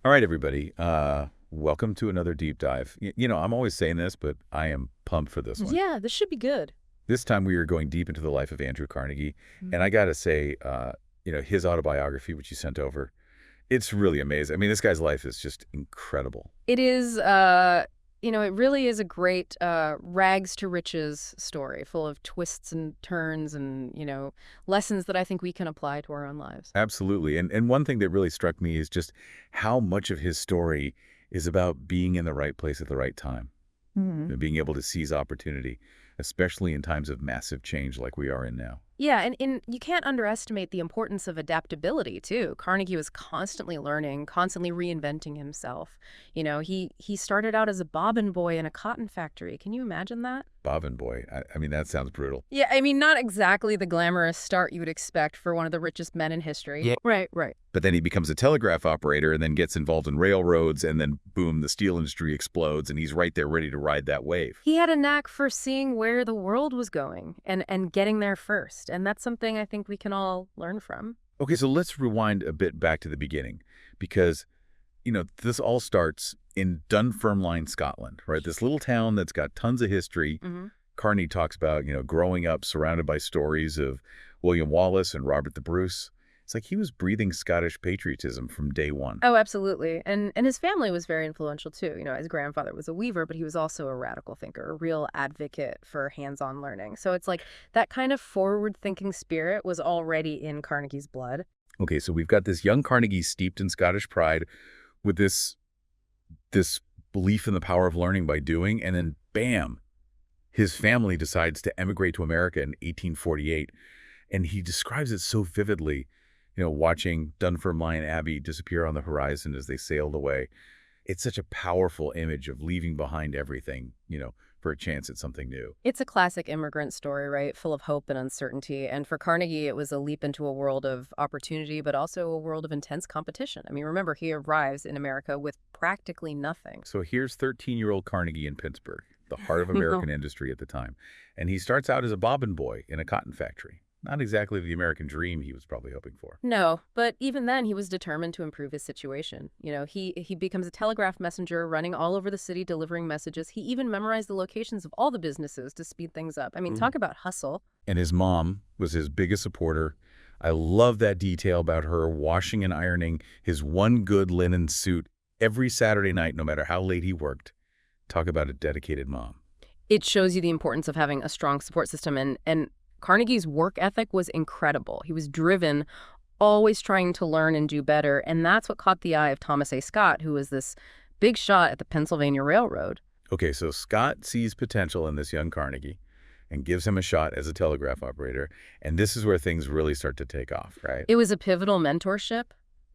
All right, everybody. Welcome to another deep dive. I'm always saying this, but I am pumped for this one. Yeah, this should be good. This time we are going deep into the life of Andrew Carnegie. And I Mhm. got to say, his autobiography, which you sent over, it's really amazing. I mean, this guy's life is just incredible. It is, it really is a great rags to riches story, full of twists and turns and, lessons that I think we can apply to our own lives. Absolutely. And one thing that really struck me is just how much of his story is about being in the right place at the right time, Mhm. and being able to seize opportunity, especially in times of massive change like we are in now. Yeah, and you can't underestimate the importance of adaptability, too. Carnegie was constantly learning, constantly reinventing himself. He started out as a bobbin boy in a cotton factory. Can you imagine that? Bobbin boy. I mean, that sounds brutal. Yeah, I mean, not exactly the glamorous start you would expect for one of the richest men in history. Yeah. Right, right. But then he becomes a telegraph operator and then gets involved in railroads, and then boom, the steel industry explodes, and he's right there ready to ride that wave. He had a knack for seeing where the world was going and getting there first. And that's something I think we can all learn from. Okay, so let's rewind a bit back to the beginning, because, this all starts in Dunfermline, Scotland, right? This little town that's got tons of history. Hmm. Carney talks about, growing up surrounded by stories of William Wallace and Robert the Bruce. It's like he was breathing Scottish patriotism from day one. Oh, absolutely. And his family was very influential too. His grandfather was a weaver, but he was also a radical thinker, a real advocate for hands-on learning. So it's like that kind of forward-thinking spirit was already in Carnegie's blood. Okay, so we've got this young Carnegie steeped in Scottish pride with this belief in the power of learning by doing, and then bam, his family decides to emigrate to America in 1848. And he describes it so vividly, watching Dunfermline Abbey disappear on the horizon as they sailed away. It's such a powerful image of leaving behind everything, for a chance at something new. It's a classic immigrant story, right? Full of hope and uncertainty. And for Carnegie, it was a leap into a world of opportunity, but also a world of intense competition. I mean, remember, he arrives in America with practically nothing. So here's 13-year-old Carnegie in Pittsburgh, the heart of American industry at the time. And he starts out as a bobbin boy in a cotton factory. Not exactly the American dream he was probably hoping for. No, but even then, he was determined to improve his situation. He becomes a telegraph messenger, running all over the city, delivering messages. He even memorized the locations of all the businesses to speed things up. I mean, talk about hustle. And his mom was his biggest supporter. I love that detail about her washing and ironing his one good linen suit every Saturday night, no matter how late he worked. Talk about a dedicated mom. It shows you the importance of having a strong support system, and Carnegie's work ethic was incredible. He was driven, always trying to learn and do better, and that's what caught the eye of Thomas A. Scott, who was this big shot at the Pennsylvania Railroad. Okay, so Scott sees potential in this young Carnegie and gives him a shot as a telegraph operator, and this is where things really start to take off, right? It was a pivotal mentorship.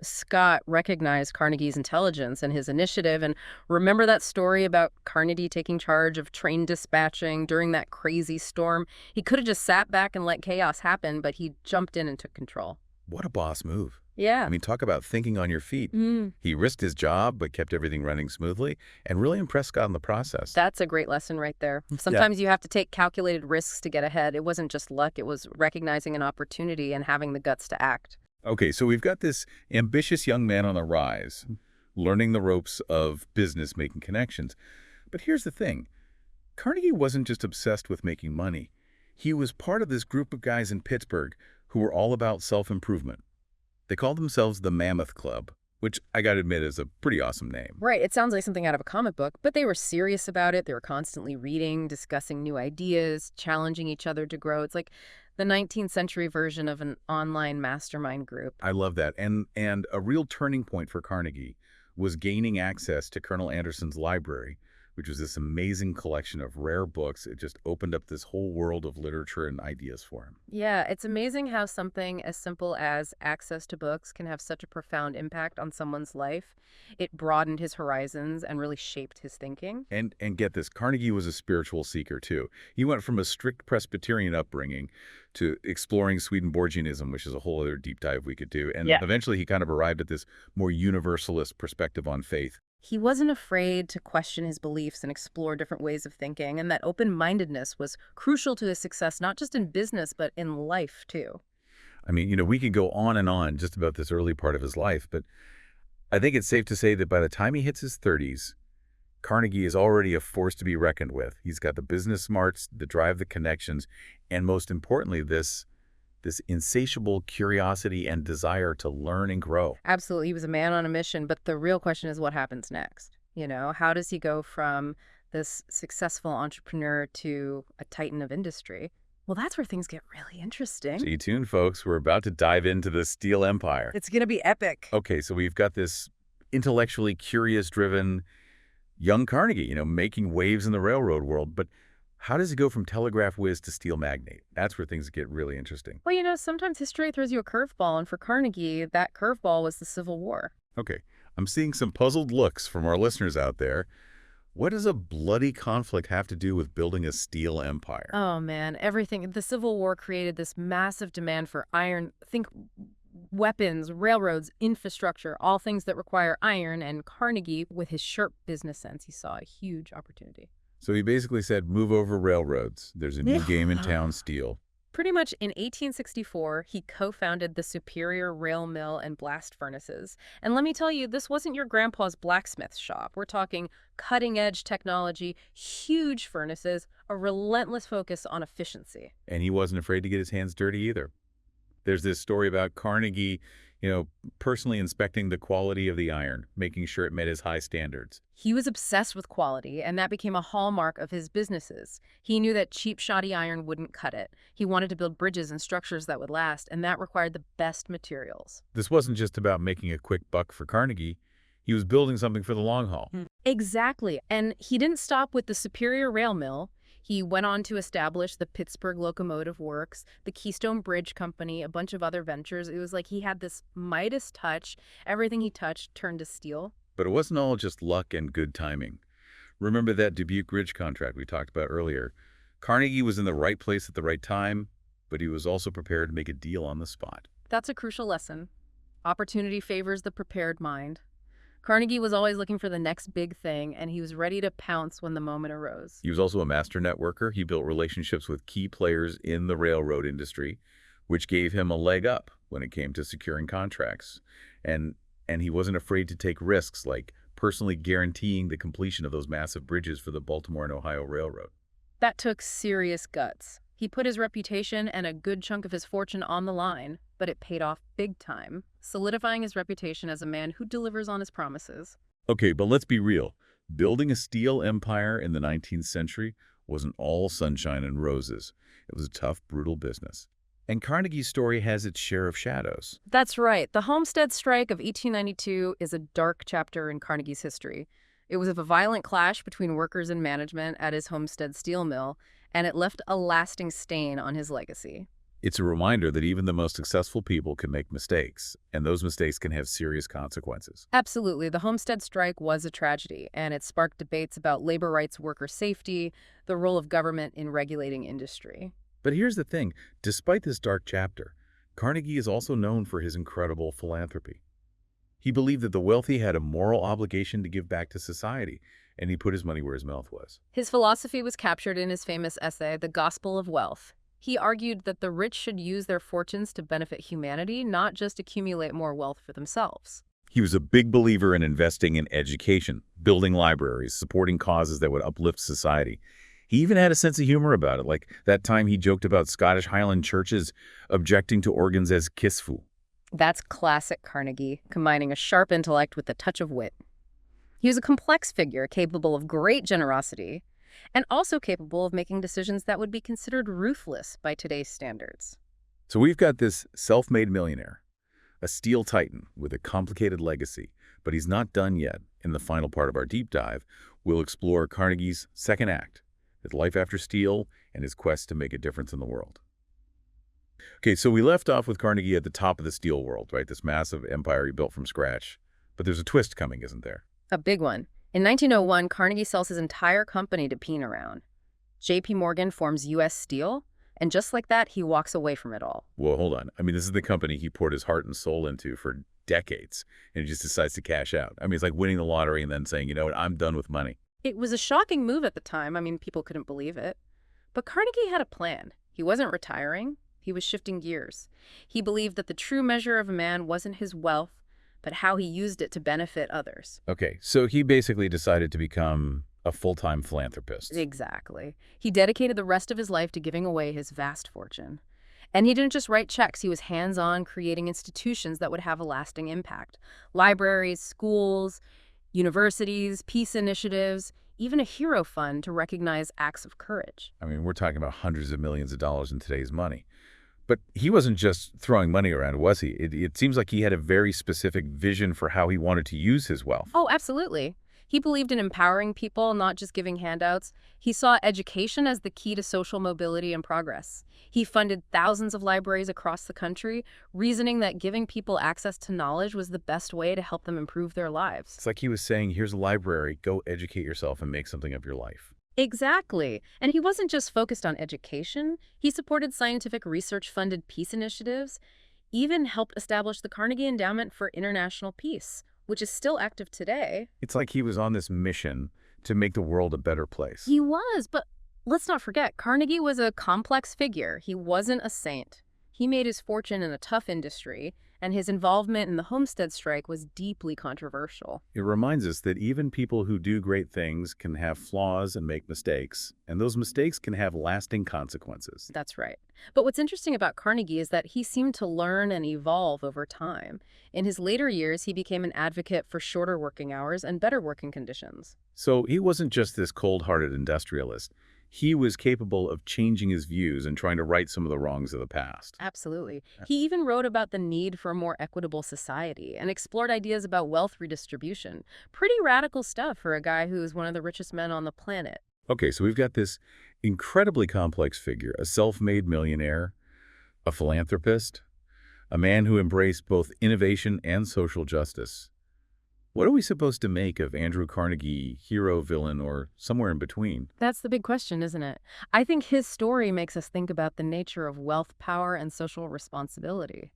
Scott recognized Carnegie's intelligence and his initiative, and remember that story about Carnegie taking charge of train dispatching during that crazy storm? He could have just sat back and let chaos happen, but he jumped in and took control. What a boss move. Yeah. I mean, talk about thinking on your feet. Mm. He risked his job, but kept everything running smoothly and really impressed Scott in the process. That's a great lesson right there. Sometimes you have to take calculated risks to get ahead. It wasn't just luck, it was recognizing an opportunity and having the guts to act. Okay, so we've got this ambitious young man on the rise, learning the ropes of business, making connections. But here's the thing. Carnegie wasn't just obsessed with making money. He was part of this group of guys in Pittsburgh who were all about self-improvement. They called themselves the Mammoth Club, which I got to admit is a pretty awesome name. Right, it sounds like something out of a comic book, but they were serious about it. They were constantly reading, discussing new ideas, challenging each other to grow. It's like the 19th century version of an online mastermind group. I love that. And a real turning point for Carnegie was gaining access to Colonel Anderson's library, which was this amazing collection of rare books. It just opened up this whole world of literature and ideas for him. Yeah, it's amazing how something as simple as access to books can have such a profound impact on someone's life. It broadened his horizons and really shaped his thinking. And get this, Carnegie was a spiritual seeker too. He went from a strict Presbyterian upbringing to exploring Swedenborgianism, which is a whole other deep dive we could do. And eventually he kind of arrived at this more universalist perspective on faith. He wasn't afraid to question his beliefs and explore different ways of thinking, and that open-mindedness was crucial to his success, not just in business, but in life, too. I mean, we could go on and on just about this early part of his life, but I think it's safe to say that by the time he hits his 30s, Carnegie is already a force to be reckoned with. He's got the business smarts, the drive, the connections, and most importantly, this insatiable curiosity and desire to learn and grow. Absolutely. He was a man on a mission, but the real question is what happens next? How does he go from this successful entrepreneur to a titan of industry? Well, that's where things get really interesting. Stay tuned, folks. We're about to dive into the steel empire. It's going to be epic. Okay, so we've got this intellectually curious-driven young Carnegie, making waves in the railroad world. But how does he go from telegraph whiz to steel magnate? That's where things get really interesting. Well, sometimes history throws you a curveball, and for Carnegie, that curveball was the Civil War. Okay, I'm seeing some puzzled looks from our listeners out there. What does a bloody conflict have to do with building a steel empire? Oh, man, everything. The Civil War created this massive demand for iron. Think weapons, railroads, infrastructure, all things that require iron, and Carnegie, with his sharp business sense, he saw a huge opportunity. So he basically said, move over railroads. There's a new game in town, steel. Pretty much in 1864, he co-founded the Superior Rail Mill and Blast Furnaces. And let me tell you, this wasn't your grandpa's blacksmith shop. We're talking cutting-edge technology, huge furnaces, a relentless focus on efficiency. And he wasn't afraid to get his hands dirty either. There's this story about Carnegie, personally inspecting the quality of the iron, making sure it met his high standards. He was obsessed with quality, and that became a hallmark of his businesses. He knew that cheap, shoddy iron wouldn't cut it. He wanted to build bridges and structures that would last, and that required the best materials. This wasn't just about making a quick buck for Carnegie. He was building something for the long haul. Exactly. And he didn't stop with the Superior Rail Mill. He went on to establish the Pittsburgh Locomotive Works, the Keystone Bridge Company, a bunch of other ventures. It was like he had this Midas touch. Everything he touched turned to steel. But it wasn't all just luck and good timing. Remember that Dubuque Bridge contract we talked about earlier? Carnegie was in the right place at the right time, but he was also prepared to make a deal on the spot. That's a crucial lesson. Opportunity favors the prepared mind. Carnegie was always looking for the next big thing, and he was ready to pounce when the moment arose. He was also a master networker. He built relationships with key players in the railroad industry, which gave him a leg up when it came to securing contracts. And he wasn't afraid to take risks, like personally guaranteeing the completion of those massive bridges for the Baltimore and Ohio Railroad. That took serious guts. He put his reputation and a good chunk of his fortune on the line, but it paid off big time, solidifying his reputation as a man who delivers on his promises. Okay, but let's be real. Building a steel empire in the 19th century wasn't all sunshine and roses. It was a tough, brutal business. And Carnegie's story has its share of shadows. That's right. The Homestead Strike of 1892 is a dark chapter in Carnegie's history. It was a violent clash between workers and management at his Homestead steel mill, and it left a lasting stain on his legacy. It's a reminder that even the most successful people can make mistakes, and those mistakes can have serious consequences. Absolutely. The Homestead Strike was a tragedy, and it sparked debates about labor rights, worker safety, the role of government in regulating industry. But here's the thing. Despite this dark chapter, Carnegie is also known for his incredible philanthropy. He believed that the wealthy had a moral obligation to give back to society, and he put his money where his mouth was. His philosophy was captured in his famous essay, The Gospel of Wealth. He argued that the rich should use their fortunes to benefit humanity, not just accumulate more wealth for themselves. He was a big believer in investing in education, building libraries, supporting causes that would uplift society. He even had a sense of humor about it, like that time he joked about Scottish Highland churches objecting to organs as kisfu. That's classic Carnegie, combining a sharp intellect with a touch of wit. He was a complex figure capable of great generosity and also capable of making decisions that would be considered ruthless by today's standards. So we've got this self-made millionaire, a steel titan with a complicated legacy, but he's not done yet. In the final part of our deep dive, we'll explore Carnegie's second act, his life after steel and his quest to make a difference in the world. Okay, so we left off with Carnegie at the top of the steel world, right? This massive empire he built from scratch. But there's a twist coming, isn't there? A big one. In 1901, Carnegie sells his entire company to P. Around. J.P. Morgan forms U.S. Steel, and just like that, he walks away from it all. Well, hold on. I mean, this is the company he poured his heart and soul into for decades, and he just decides to cash out. I mean, it's like winning the lottery and then saying, you know what, I'm done with money. It was a shocking move at the time. I mean, people couldn't believe it. But Carnegie had a plan. He wasn't retiring. He was shifting gears. He believed that the true measure of a man wasn't his wealth, but how he used it to benefit others. Okay, so he basically decided to become a full-time philanthropist. Exactly. He dedicated the rest of his life to giving away his vast fortune. And he didn't just write checks, he was hands-on creating institutions that would have a lasting impact. Libraries, schools, universities, peace initiatives, even a hero fund to recognize acts of courage. I mean, we're talking about hundreds of millions of dollars in today's money. But he wasn't just throwing money around, was he? It seems like he had a very specific vision for how he wanted to use his wealth. Oh, absolutely. He believed in empowering people, not just giving handouts. He saw education as the key to social mobility and progress. He funded thousands of libraries across the country, reasoning that giving people access to knowledge was the best way to help them improve their lives. It's like he was saying, here's a library, go educate yourself and make something of your life. Exactly. And he wasn't just focused on education. He supported scientific research-funded peace initiatives, even helped establish the Carnegie Endowment for International Peace, which is still active today. It's like he was on this mission to make the world a better place. He was, but let's not forget, Carnegie was a complex figure. He wasn't a saint. He made his fortune in a tough industry, and his involvement in the Homestead strike was deeply controversial. It reminds us that even people who do great things can have flaws and make mistakes, and those mistakes can have lasting consequences. That's right. But what's interesting about Carnegie is that he seemed to learn and evolve over time. In his later years, he became an advocate for shorter working hours and better working conditions. So he wasn't just this cold-hearted industrialist. He was capable of changing his views and trying to right some of the wrongs of the past. Absolutely. He even wrote about the need for a more equitable society and explored ideas about wealth redistribution. Pretty radical stuff for a guy who's one of the richest men on the planet. Okay, so we've got this incredibly complex figure, a self-made millionaire, a philanthropist, a man who embraced both innovation and social justice. What are we supposed to make of Andrew Carnegie, hero, villain, or somewhere in between? That's the big question, isn't it? I think his story makes us think about the nature of wealth, power, and social responsibility.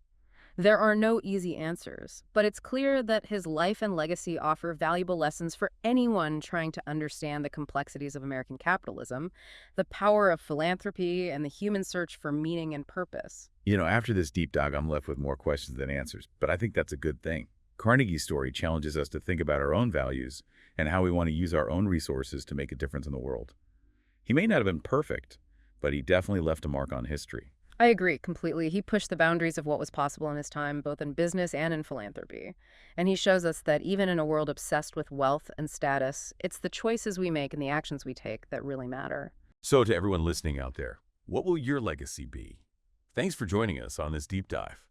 There are no easy answers, but it's clear that his life and legacy offer valuable lessons for anyone trying to understand the complexities of American capitalism, the power of philanthropy, and the human search for meaning and purpose. You know, after this deep dive, I'm left with more questions than answers, but I think that's a good thing. Carnegie's story challenges us to think about our own values and how we want to use our own resources to make a difference in the world. He may not have been perfect, but he definitely left a mark on history. I agree completely. He pushed the boundaries of what was possible in his time, both in business and in philanthropy. And he shows us that even in a world obsessed with wealth and status, it's the choices we make and the actions we take that really matter. So to everyone listening out there, what will your legacy be? Thanks for joining us on this deep dive.